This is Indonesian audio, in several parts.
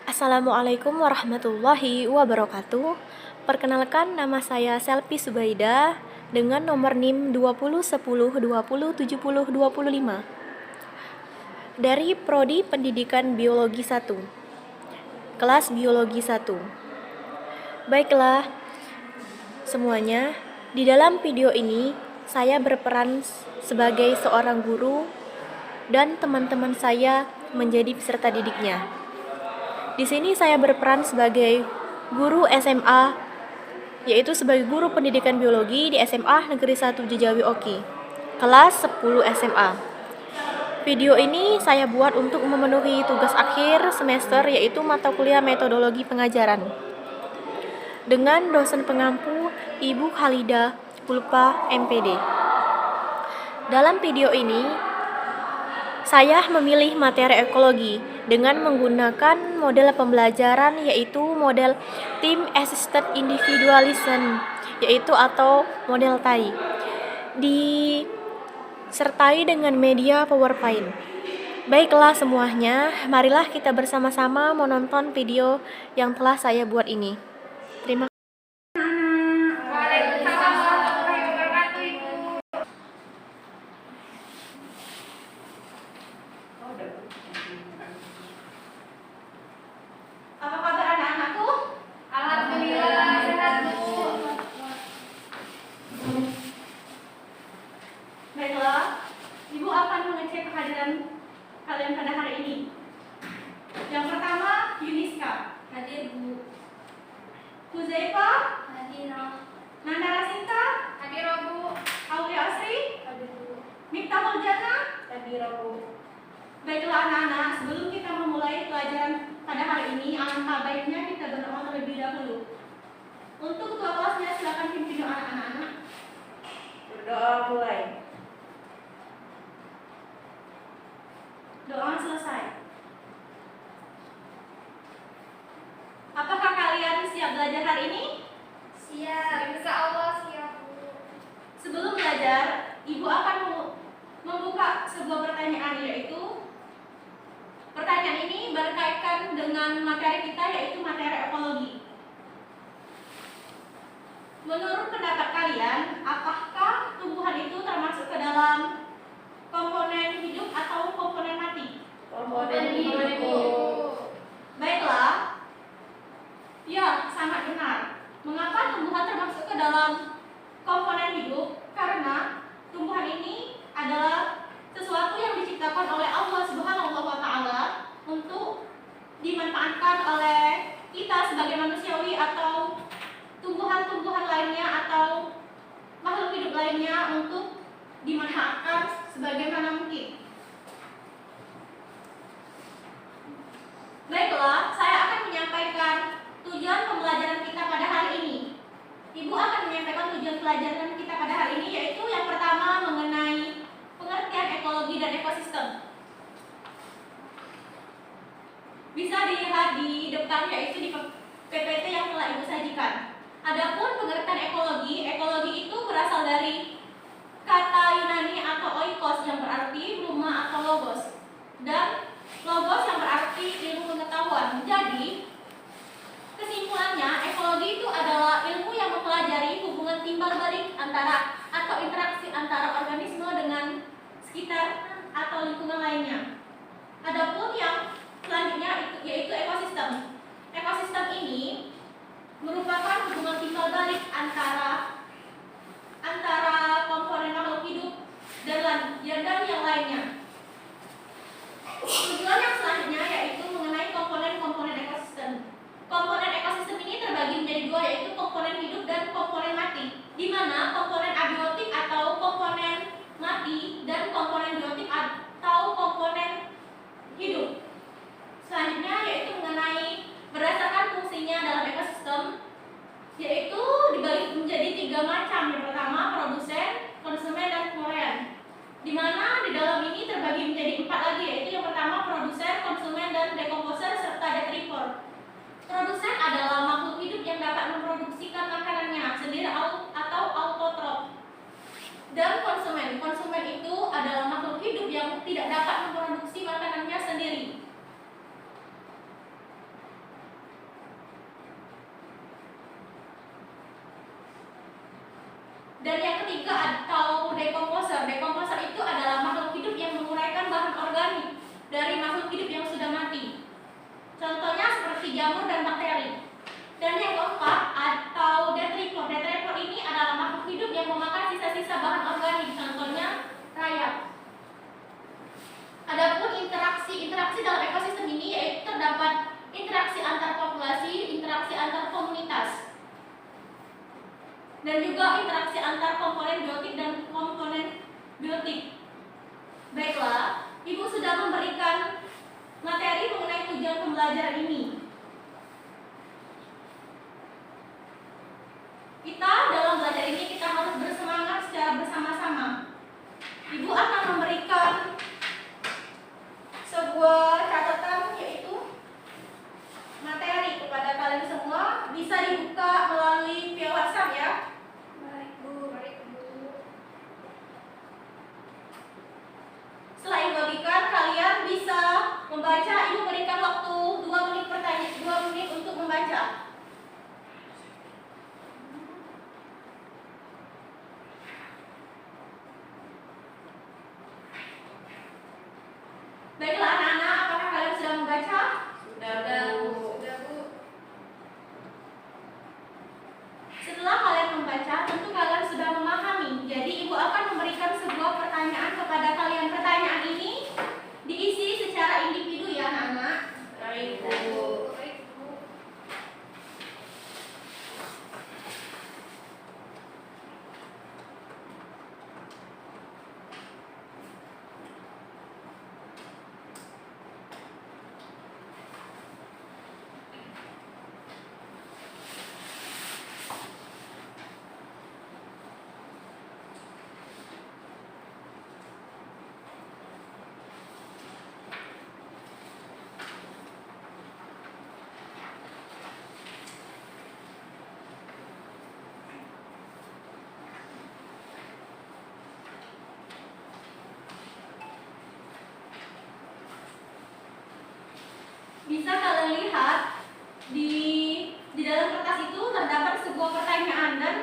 Assalamualaikum warahmatullahi wabarakatuh. Perkenalkan, nama saya Selvi Subaida dengan nomor NIM 2010207025 dari Prodi Pendidikan Biologi 1, kelas Biologi 1. Baiklah semuanya, di dalam video ini saya berperan sebagai seorang guru dan teman-teman saya menjadi peserta didiknya. Di sini saya berperan sebagai guru SMA, yaitu sebagai guru pendidikan biologi di SMA Negeri 1 Jejawi Oki, kelas 10 SMA. Video ini saya buat untuk memenuhi tugas akhir semester, yaitu mata kuliah metodologi pengajaran, dengan dosen pengampu Ibu Khalida Pulpa MPD. Dalam video ini, saya memilih materi ekologi dengan menggunakan model pembelajaran, yaitu model Team Assisted Individualism, yaitu atau model TAI, disertai dengan media PowerPoint. Baiklah semuanya, marilah kita bersama-sama menonton video yang telah saya buat ini. Terima kasih. Apa kabar anak-anakku? Alhamdulillah sehat, Bu. Baiklah, Ibu akan mengecek kehadiran kalian pada hari ini. Yang pertama, Yuniska. Hadir, Bu. Huzaifa, Hadir, Nandara Sinta, Hadir, Bu. Aulia Asri, Hadir, Bu. Miftahul Jannah. Hadir, Bu. Baiklah anak-anak, sebelum kita memulai pelajaran pada hari ini, alangkah baiknya kita berdoa terlebih dahulu. Untuk ketua kelasnya silakan pimpin doa anak-anak. Berdoa mulai. Doa selesai. Apakah kalian siap belajar hari ini? Siap. Insya Allah siap, Bu. Sebelum belajar, Ibu akan membuka sebuah pertanyaan, yaitu pertanyaan ini berkaitan dengan materi kita, yaitu materi ekologi. Menurut pendapat kalian, apakah tumbuhan itu termasuk ke dalam komponen hidup atau komponen mati? Komponen hidup, Bu. Baiklah. Ya, sangat benar. Mengapa tumbuhan termasuk ke dalam komponen hidup? Karena tumbuhan ini adalah sesuatu yang diciptakan oleh Allah Subhanahu wa Ta'ala untuk dimanfaatkan oleh kita sebagai manusiawi atau tumbuhan-tumbuhan lainnya atau makhluk hidup lainnya untuk dimanfaatkan sebagaimana mungkin. Baiklah, saya akan menyampaikan tujuan pembelajaran kita pada hari ini. Ibu akan menyampaikan tujuan pelajaran kita pada hari ini, yaitu yang pertama mengenai pengertian ekologi dan ekosistem. Bisa dilihat di depan, yaitu di PPT yang telah Ibu sajikan. Adapun pengertian ekologi, ekologi itu berasal dari kata Yunani atau oikos yang berarti rumah atau logos, dan logos yang berarti ilmu pengetahuan. Jadi, kesimpulannya, ekologi itu adalah ilmu yang mempelajari hubungan timbal balik antara atau interaksi antara organisme dengan sekitar atau lingkungan lainnya. Adapun yang selanjutnya yaitu ekosistem. Ekosistem ini merupakan hubungan timbal balik antara komponen makhluk hidup dan yang lainnya. Tujuan yang selanjutnya yaitu mengenai komponen-komponen ekosistem. Komponen ekosistem ini terbagi menjadi dua, yaitu komponen hidup dan komponen mati, di mana komponen abiotik atau komponen mati dan komponen biotik atau komponen hidup. Selanjutnya yaitu mengenai berdasarkan fungsinya dalam ekosistem, yaitu dibagi menjadi tiga macam. Yang pertama, produsen, konsumen, dan penguraian, di mana di dalam ini terbagi menjadi empat lagi, yaitu yang pertama produsen, konsumen, dan dekomposer serta detritivor. Produsen adalah makhluk hidup yang dapat memproduksikan makanannya sendiri atau autotrof. Dan konsumen itu adalah makhluk hidup yang tidak dapat memproduksi makanannya sendiri. Dan yang ketiga atau dekomposer. Dekomposer itu adalah makhluk hidup yang menguraikan bahan organik dari makhluk hidup yang sudah mati. Contohnya seperti jamur dan bakteri. Dan yang keempat atau detrivor. Detrivor ini adalah makhluk hidup yang memakan sisa-sisa bahan organik. Contohnya rayap. Adapun interaksi dalam ekosistem ini yaitu terdapat interaksi antar populasi, interaksi antar komunitas, dan juga interaksi antar komponen biotik dan komponen biotik. Baiklah, Ibu sudah memberikan materi mengenai tujuan pembelajaran ini. Kita dalam belajar ini kita harus bersemangat secara bersama-sama. Ibu akan memberikan sebuah catatan yaitu materi kepada kalian semua, bisa dibuka melalui via WhatsApp ya. Baik Bu. Setelah Ibu bagikan, kalian bisa membaca. Ibu berikan waktu 2 menit pertanyaan, 2 menit untuk membaca. Baiklah anak-anak, apakah kalian sudah membaca? Sudah Bu. Setelah kalian membaca, tentu kalian sudah memahami. Jadi Ibu akan memberikan sebuah pertanyaan kepada kalian. Pertanyaan ini diisi secara individu ya anak-anak. Baik Bu. Bisa kalian lihat di dalam kertas itu terdapat sebuah pertanyaan, dan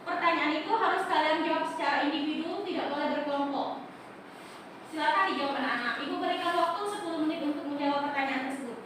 pertanyaan itu harus kalian jawab secara individu, tidak boleh berkelompok. Silakan dijawab anak-anak. Ibu berikan waktu 10 menit untuk menjawab pertanyaan tersebut.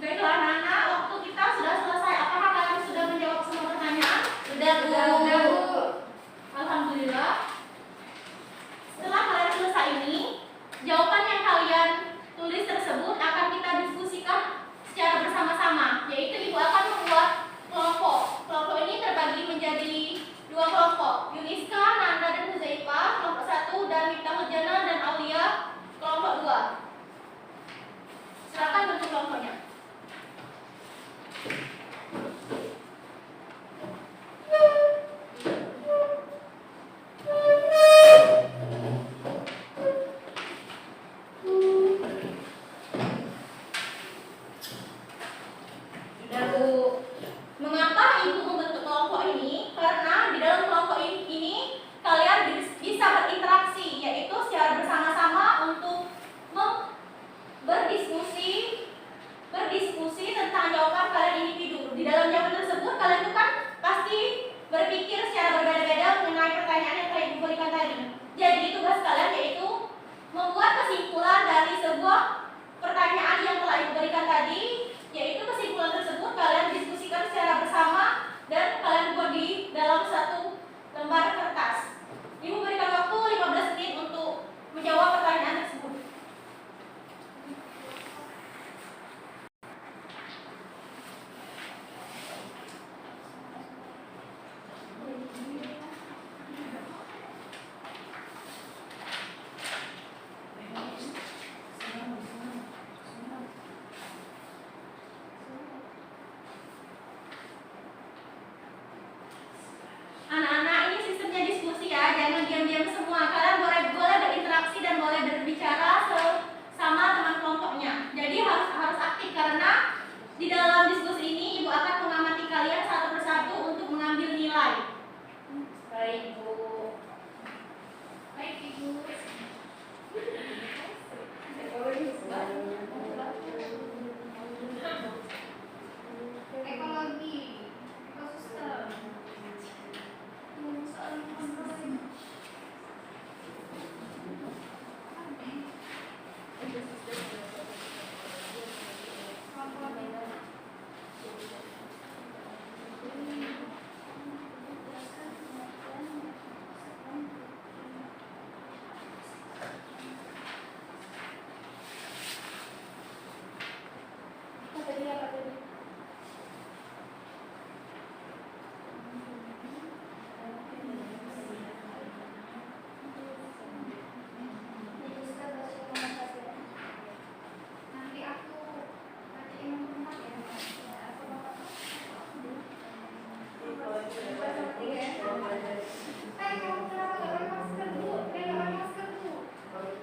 Baiklah anak-anak, waktu kita sudah selesai. Apakah kalian sudah menjawab semua pertanyaan? Sudah Bu. Alhamdulillah. Setelah kalian selesai ini, jawaban yang kalian tulis tersebut akan kita diskusikan secara bersama-sama. Yaitu Ibu akan membuat kelompok. Kelompok ini terbagi menjadi 2 kelompok. Yuniska, Nanda, dan Huzaifah, kelompok 1, dan Miftahul Jannah dan Aulia, kelompok 2. Silakan bentuk kelompoknya.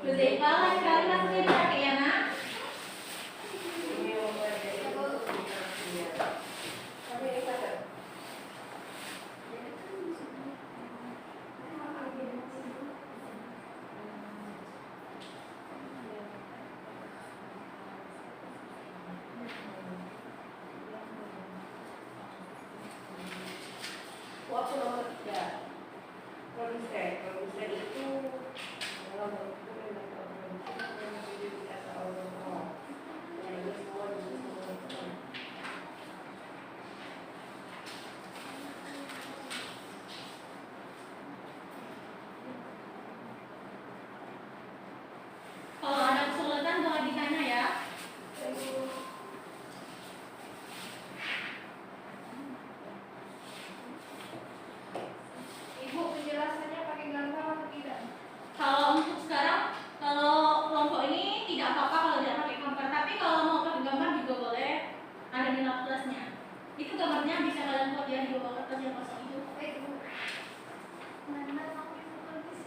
Huzaifah, lain kali maskernya dipakai ya nak. Waktu nomor 3 produsen itu dalam bentuk Kalau ada kesulitan boleh ditanya ya. Ibu, penjelasannya pakai gambar atau tidak? Kalau untuk sekarang, kalau kelompok ini tidak apa-apa kalau tidak pakai gambar, tapi kalau mau pakai gambar juga boleh. Ada di lab kelasnya. Itu gambarnya bisa kalian buat ya di bawah kertas yang kosong itu. Baik, Bu. Mana mau ibu tulis?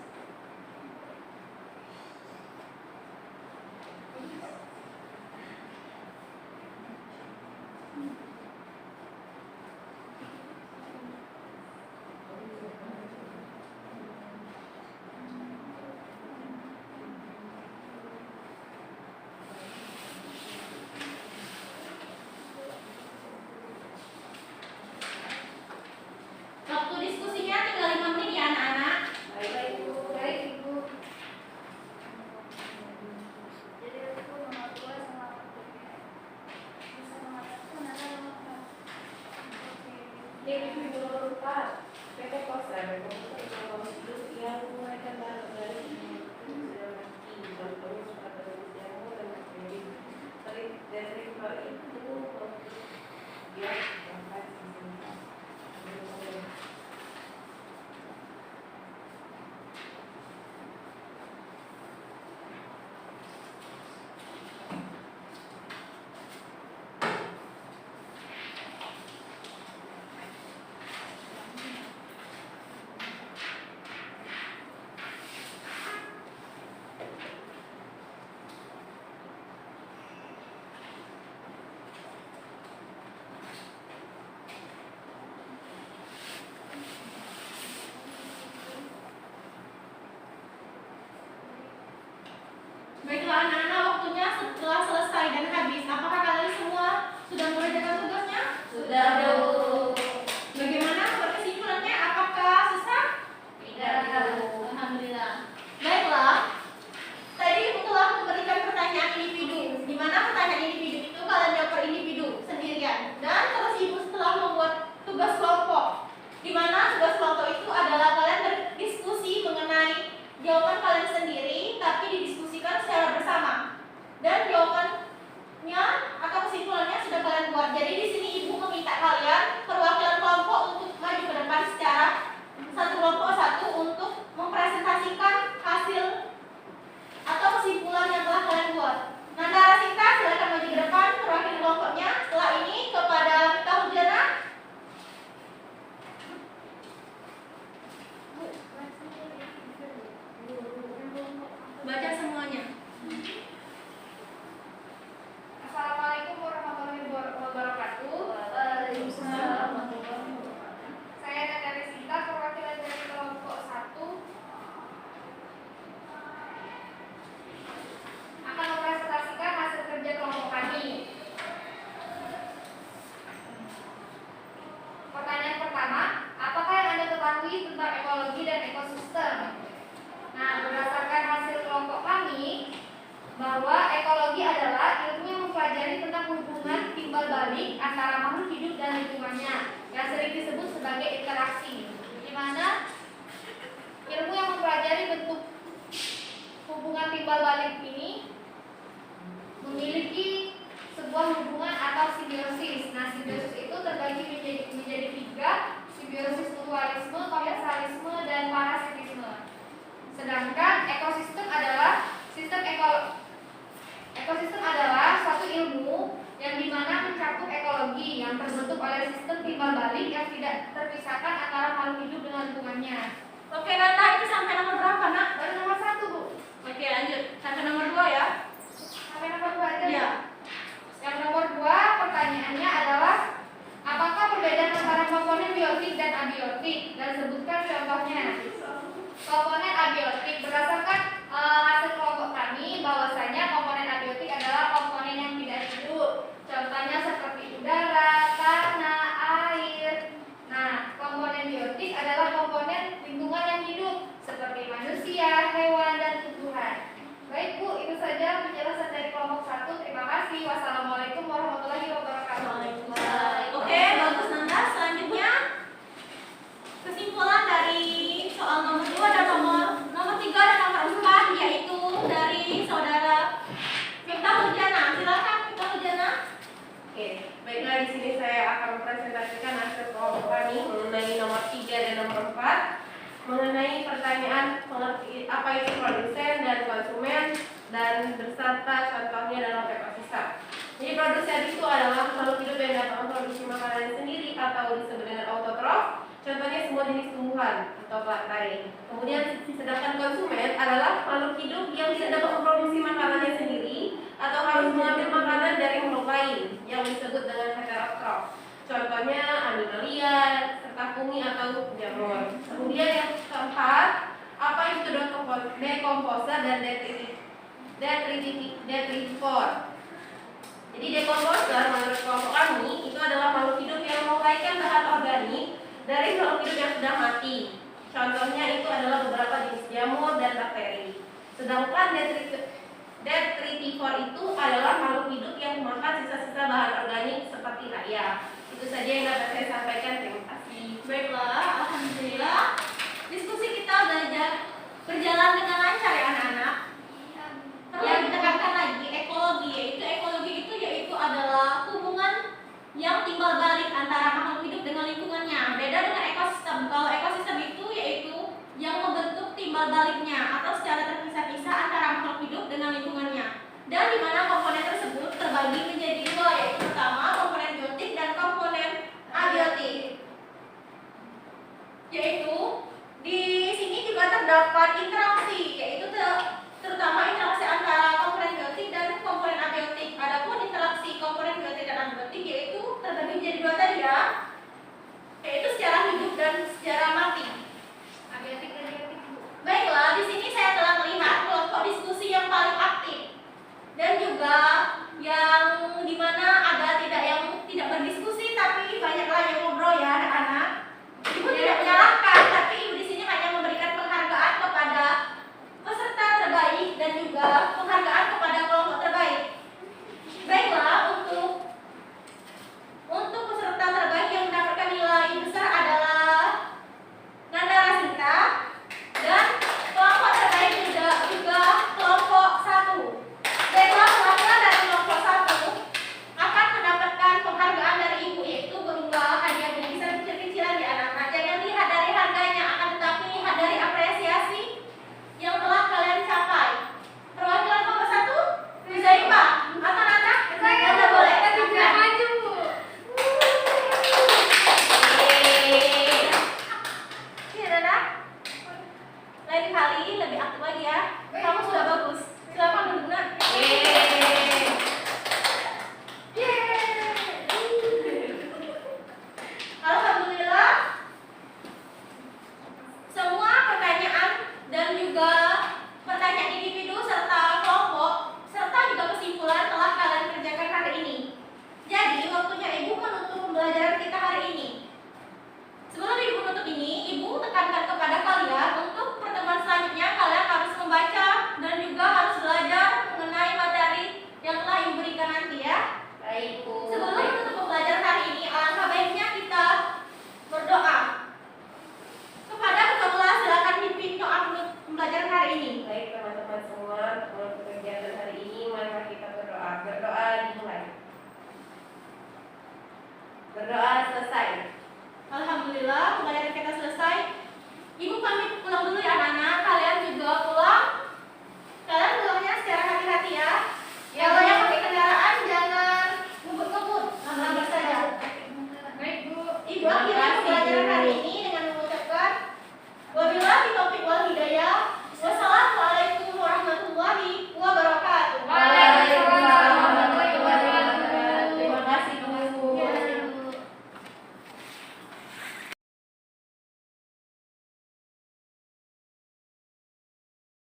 Waktu diskusinya tinggal 5 menit ya anak-anak. Baik, Ibu. Baik, Ibu. Jadi aku nomor 2 sama nomor 3. Bisa mengatakan ada nomor 4. Oke. Ibu lupa PT Pos itu yang mereka baru dari sudah mati baru pada usiamu dan dari itu dia sampai Baiklah anak-anak, waktunya setelah selesai dan habis. Apakah kalian semua sudah mengerjakan tugasnya? Sudah, Bu. Bagaimana kesimpulannya? Apakah susah? Tidak. Alhamdulillah. Baiklah. Tadi Ibu telah memberikan pertanyaan individu. Di mana pertanyaan individu itu kalian jawab per individu sendirian. Dan terus Ibu setelah membuat tugas kelompok. Di mana tugas kelompok itu adalah kalian berdiskusi mengenai jawaban kalian sendiri, tapi didiskusikan secara bersama. Dan jawabannya atau kesimpulannya sudah kalian buat. Jadi di sini Ibu meminta kalian perwakilan kelompok untuk maju ke depan secara satu kelompok satu untuk mempresentasikan hasil atau kesimpulan yang telah kalian buat. Nanda Rasita silakan maju ke depan perwakilan kelompoknya. Setelah ini kepada Mita Hudiana. Baca semuanya. Assalamualaikum warahmatullahi wabarakatuh. Saya Nanda Resita, perwakilan dari kelompok 1, akan mempresentasikan hasil kerja kelompok kami. Pertanyaan pertama, apakah yang Anda ketahui tentang ekologi dan ekosistem? Nah, berdasarkan hasil kelompok kami, bahwa ekologi adalah ilmu yang mempelajari tentang hubungan timbal balik antara makhluk hidup dan lingkungannya, yang sering disebut sebagai interaksi, di mana ilmu yang mempelajari bentuk hubungan timbal balik ini memiliki sebuah hubungan atau simbiosis. Nah, simbiosis itu terbagi menjadi 3, simbiosis mutualisme, komensalisme, dan parasitisme. Sedangkan ekosistem adalah ekosistem adalah suatu ilmu yang dimana mencakup ekologi yang terbentuk oleh sistem timbal balik yang tidak terpisahkan antara makhluk hidup dengan lingkungannya. Oke Nanda, itu sampai nomor berapa nak? Baru nomor 1, Bu. Oke lanjut. produsen itu adalah makhluk hidup yang dapat memproduksi makanannya sendiri atau disebut dengan autotrof. Contohnya semua jenis tumbuhan atau plantae. Kemudian sedangkan konsumen adalah makhluk hidup yang tidak dapat memproduksi makanannya sendiri atau harus mengambil makanan dari makhluk lain yang disebut dengan heterotrof. Contohnya animalia, serta fungi atau jamur. Kemudian yang keempat, apa itu dekomposer dan detritivor. Jadi dekomposer menurut kelompok kami itu adalah makhluk hidup yang menguraikan bahan organik dari makhluk hidup yang sudah mati. Contohnya itu adalah beberapa jenis jamur dan bakteri. Sedangkan detritivor itu adalah makhluk hidup yang memakan sisa-sisa bahan organik seperti raya. Itu saja yang dapat saya sampaikan. Terima kasih. Baiklah, alhamdulillah. Diskusi kita berjalan dengan lancar ya anak-anak. Perlu ditekankan lagi ekologi, yaitu adalah hubungan yang timbal balik antara makhluk hidup dengan lingkungannya. Beda dengan ekosistem. Kalau ekosistem itu yaitu yang membentuk timbal baliknya atau secara terpisah-pisah antara makhluk hidup dengan lingkungannya. Dan di mana komponen tersebut terbagi menjadi dua, yaitu pertama komponen biotik dan komponen abiotik. Yaitu di sini juga terdapat interaksi, yaitu terutama interaksi antara komponen biotik dan komponen abiotik. Adapun interaksi komponen biotik dan abiotik yaitu terbagi menjadi dua tadi ya, yaitu secara hidup dan secara mati. Abiotik dan biotik. Baiklah, di sini saya telah melihat kelompok diskusi yang paling aktif dan juga yang dimana ada yang tidak berdiskusi tapi banyaklah yang ngobrol ya anak-anak. Ibu tidak menyalahkan, tapi ibu di sini hanya memberikan penghargaan kepada peserta terbaik dan juga penghargaan kepada kelompok terbaik. Baiklah, untuk peserta terbaik yang mendapatkan nilai besar adalah Nanda Rasinta, dan kelompok terbaik juga kelompok 1. Baiklah, perwakilan dari kelompok 1 akan mendapatkan penghargaan dari ibu, yaitu berupa hadiah yang bisa kecil-kecilan di anak-anak. Jangan lihat dari harganya, akan tetapi lihat dari apresiasi yang telah kalian capai. Perwakilan kelompok 1, Zaima atau Nanda? Nanda boleh. Maju. Iya, Nanda. Lain kali lebih aktif lagi ya. Kamu sudah bagus. Silakan duduk, Nak. Alhamdulillah. Semua pertanyaan dan juga pertanyaan individu serta kelompok serta juga kesimpulan telah kalian kerjakan hari ini. Jadi waktunya ibu menutup pembelajaran kita hari ini. Sebelum ibu menutup ini, ibu tekankan kepada kalian untuk pertemuan selanjutnya kalian harus membaca dan juga harus belajar mengenai materi yang telah ibu berikan nanti ya. Baik, Bu. Sebelum menutup pembelajaran hari ini, alangkah baiknya kita berdoa. Kepada ketua kelas silakan pimpin doa penutup pembelajaran hari ini. Baik, teman-teman.